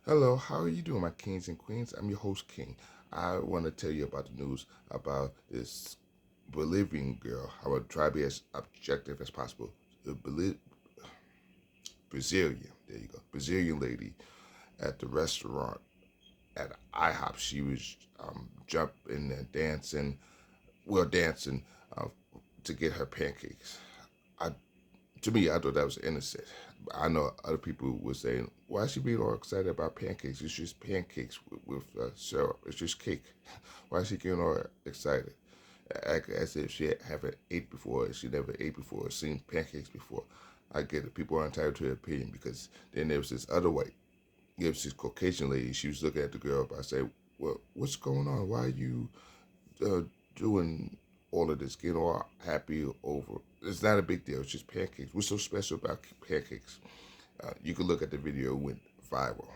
Hello, how are you doing, my kings and queens? I'm your host, King. I want to tell you about the news about this Bolivian girl. I will try to be as objective as possible. The Brazilian, there you go, Brazilian lady at the restaurant at IHOP. She was jumping and dancing, dancing uh, to get her pancakes. I To me, I thought that was innocent. I know other people were saying, "Why is she being all excited about pancakes? It's just pancakes with syrup. It's just cake. Why is she getting all excited? Act as if she haven't ate before. She never ate before. Seen pancakes before." I get it. People are entitled to their opinion because then there was this other white, there was this Caucasian lady. She was looking at the girl. I say, "Well, what's going on? Why are you uh, doing all of this, getting all happy over? It's not a big deal. It's just pancakes. What's so special about pancakes?" You can look at the video. It went viral.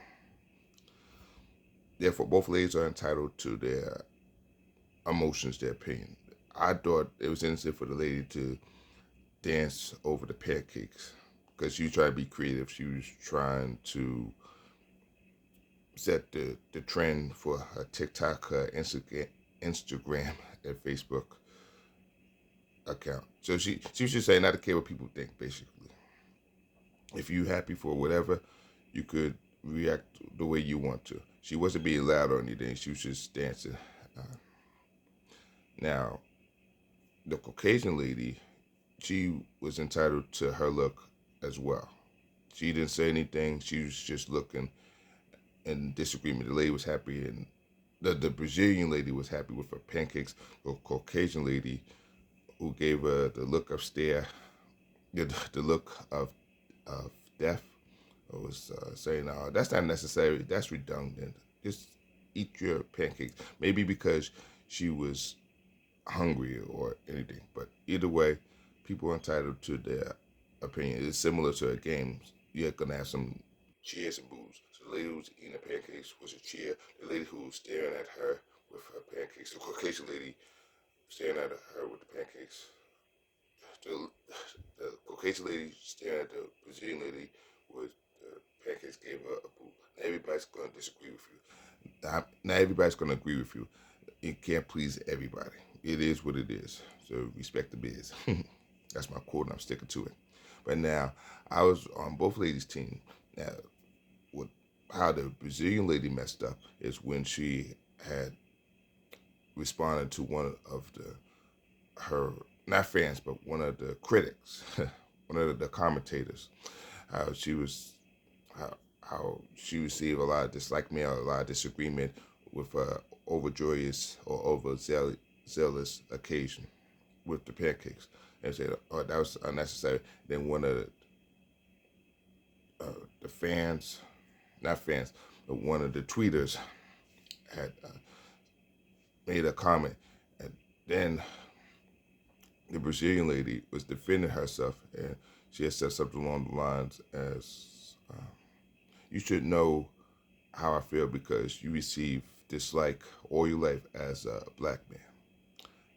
Therefore, both ladies are entitled to their emotions, their opinion. I thought it was innocent for the lady to dance over the pancakes because she was trying to be creative. She was trying to set the trend for her TikTok, her Instagram, and Facebook account. So she should say not to care what people think. Basically, if you happy for whatever, you could react the way you want to. She wasn't being loud or anything. She was just dancing. Uh, Now, the Caucasian lady, she was entitled to her look as well. She didn't say anything. She was just looking in disagreement. The lady was happy, and the Brazilian lady was happy with her pancakes. The Caucasian lady, who gave her the look of stare, the look of death, was saying, that's not necessary. That's redundant. Just eat your pancakes." Maybe because she was hungry or anything. But either way, people are entitled to their opinion. It's similar to a game. You're gonna have some cheers and boos. So the lady who was eating the pancakes was a cheer. The lady who was staring at her with her pancakes, the Caucasian lady staring at her with the pancakes. The, the Caucasian lady staring at the Brazilian lady with the pancakes gave her a boo. Not everybody's gonna disagree with you. Not everybody's gonna agree with you. You can't please everybody. It is what it is. So respect the biz. That's my quote, and I'm sticking to it. But now, I was on both ladies' team. Now, what how the Brazilian lady messed up is when she had responded to one of her not fans, but one of the critics, one of the commentators. How she was how she received a lot of dislike mail, a lot of disagreement with overjoyous or overzealous occasion with the pancakes, and said, "Oh, that was unnecessary." Then one of the fans, not fans, but one of the tweeters had made a comment, and then the Brazilian lady was defending herself, and she had said something along the lines as, "You should know how I feel because you receive dislike all your life as a black man."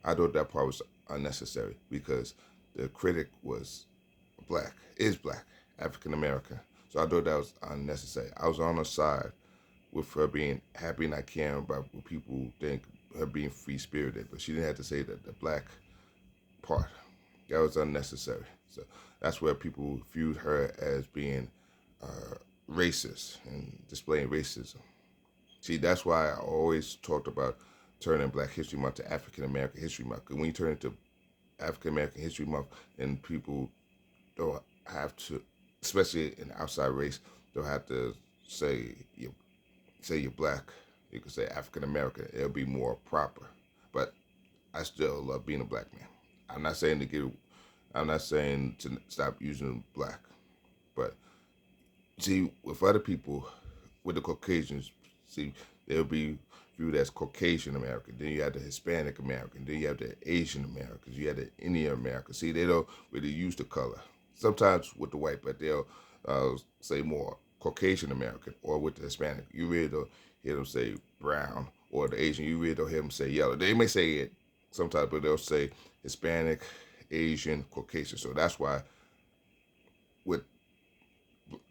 I thought that part was unnecessary because the critic was black, African American. So I thought that was unnecessary. I was on her side with her being happy, not caring about what people think, her being free spirited, but she didn't have to say that the black part. That was unnecessary. So that's where people viewed her as being racist and displaying racism. See, that's why I always talked about turning Black History Month to African American History Month. Because when you turn it to African American History Month, then people don't have to, especially in outside race, don't have to say you're black. You can say African American. It'll be more proper. But I still love being a black man. I'm not saying to get. I'm not saying to stop using black, but see, with other people, with the Caucasians, see, they'll be viewed as Caucasian American. Then you have the Hispanic American. Then you have the Asian Americans. You have the Indian American. See, they don't really use the color. Sometimes with the white, but they'll say more Caucasian American, or with the Hispanic. You really don't hear them say brown, or the Asian. You really don't hear them say yellow. They may say it sometimes, but they'll say Hispanic, Asian, Caucasian. So that's why with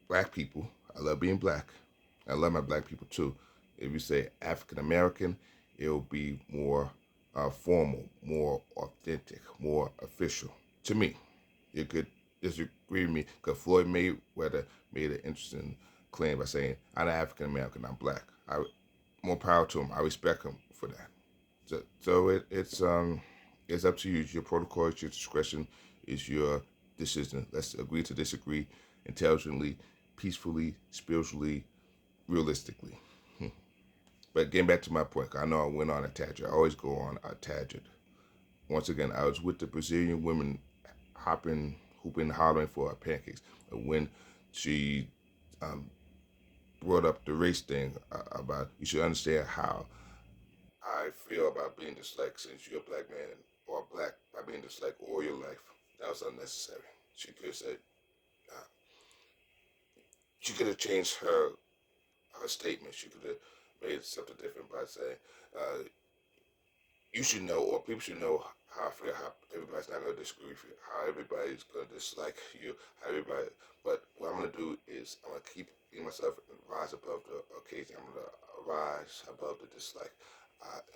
black people, I love being black. I love my black people too. If you say African American, it'll be more formal, more authentic, more official. To me, you could disagree with me because Floyd Mayweather made an interesting claim by saying, "I'm African American, I'm black." I more power to him. I respect him for that. It's up to you. It's your protocol. It's your discretion. It's your decision. Let's agree to disagree intelligently, peacefully, spiritually, realistically. But getting back to my point, I know I went on a tangent. I always go on a tangent. Once again, I was with the Brazilian women hopping, hooping, hollering for her pancakes. When she brought up the race thing about you should understand how I feel about being disliked since you're a black man or black by being disliked all your life. That was unnecessary. She could have said, uh, she could have changed her statement. She could have made something different by saying, uh, you should know, or people should know how I feel, how everybody's not going to disagree with you, how everybody's going to dislike you, how everybody, but what I'm going to do is I'm going to keep myself and rise above the occasion. I'm going to rise above the dislike.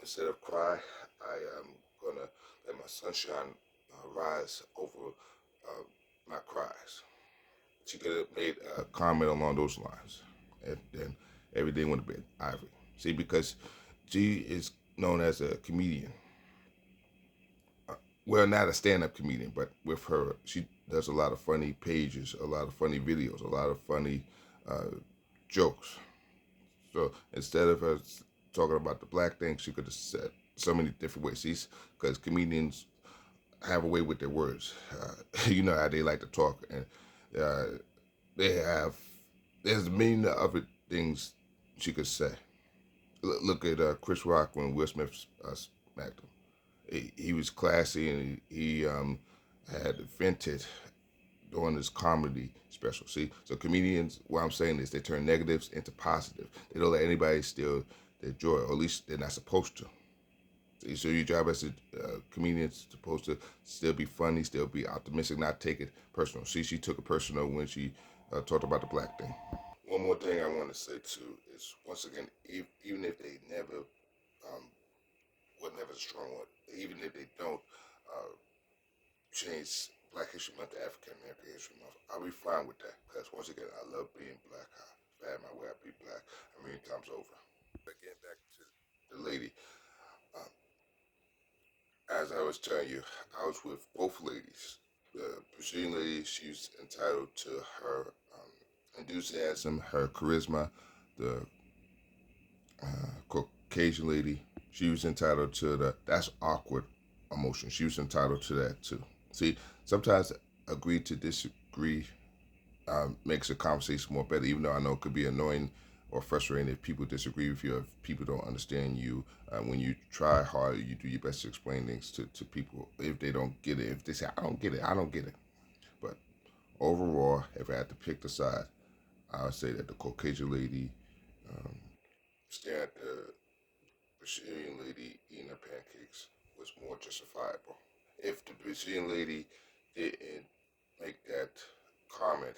Instead of cry, I am going to let my sunshine rise over my cries. She could have made a comment along those lines, and then everything would have been Ivory. See, because she is known as a comedian. Well, not a stand-up comedian, but with her, she does a lot of funny pages, a lot of funny videos, a lot of funny uh, jokes. So instead of her talking about the black thing, she could have said so many different ways. She's because comedians have a way with their words. You know how they like to talk, and uh, they have there's many other things she could say. Look at Chris Rock when Will Smith smacked him. He was classy and he had vented during his comedy special. See, so comedians, what I'm saying is they turn negatives into positive. They don't let anybody steal their joy, or at least they're not supposed to. See, so your job as a comedian is supposed to still be funny, still be optimistic, not take it personal. See, she took it personal when she talked about the black thing. One more thing I want to say too is once again, even if they never um, never a strong one. Even if they don't uh, change Black History Month to African American History Month, I'll be fine with that. Because once again, I love being black. If I had my way, I'd be black a million times over. But getting back to the lady, um, as I was telling you, I was with both ladies. The Brazilian lady, she's entitled to her enthusiasm, her charisma. The Caucasian lady, she was entitled to that's awkward emotion. She was entitled to that too. See, sometimes agree to disagree makes a conversation more better, even though I know it could be annoying or frustrating if people disagree with you, if people don't understand you. When you try hard, you do your best to explain things to people. If they don't get it, if they say, I don't get it, I don't get it. But overall, if I had to pick the side, I would say that the Caucasian lady staring at the Brazilian lady eating her pancakes was more justifiable. If the Brazilian lady didn't make that comment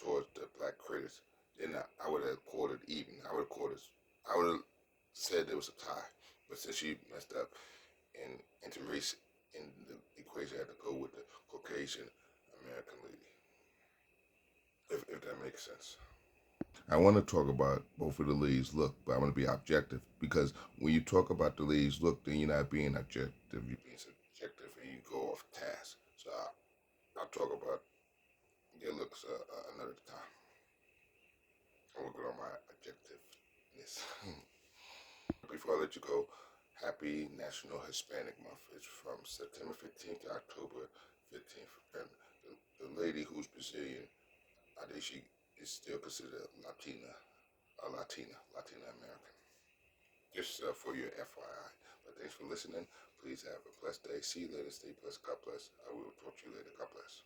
towards the black critics, then I would have called it even. I would have said there was a tie. But since she messed up and into race in the equation, I had to go with the Caucasian American lady. If that makes sense. I want to talk about both of the ladies' look, but I'm going to be objective because when you talk about the ladies' look, then you're not being objective. You're being subjective, and you go off task. So I'll talk about their looks another time. I'm gonna go on my objectiveness. Before I let you go, happy National Hispanic Month. It's from September 15th to October 15th. And the lady who's Brazilian, I think she is still considered Latina American. Just for your FYI. But thanks for listening. Please have a blessed day. See you later. Stay blessed. God bless. I will talk to you later. God bless.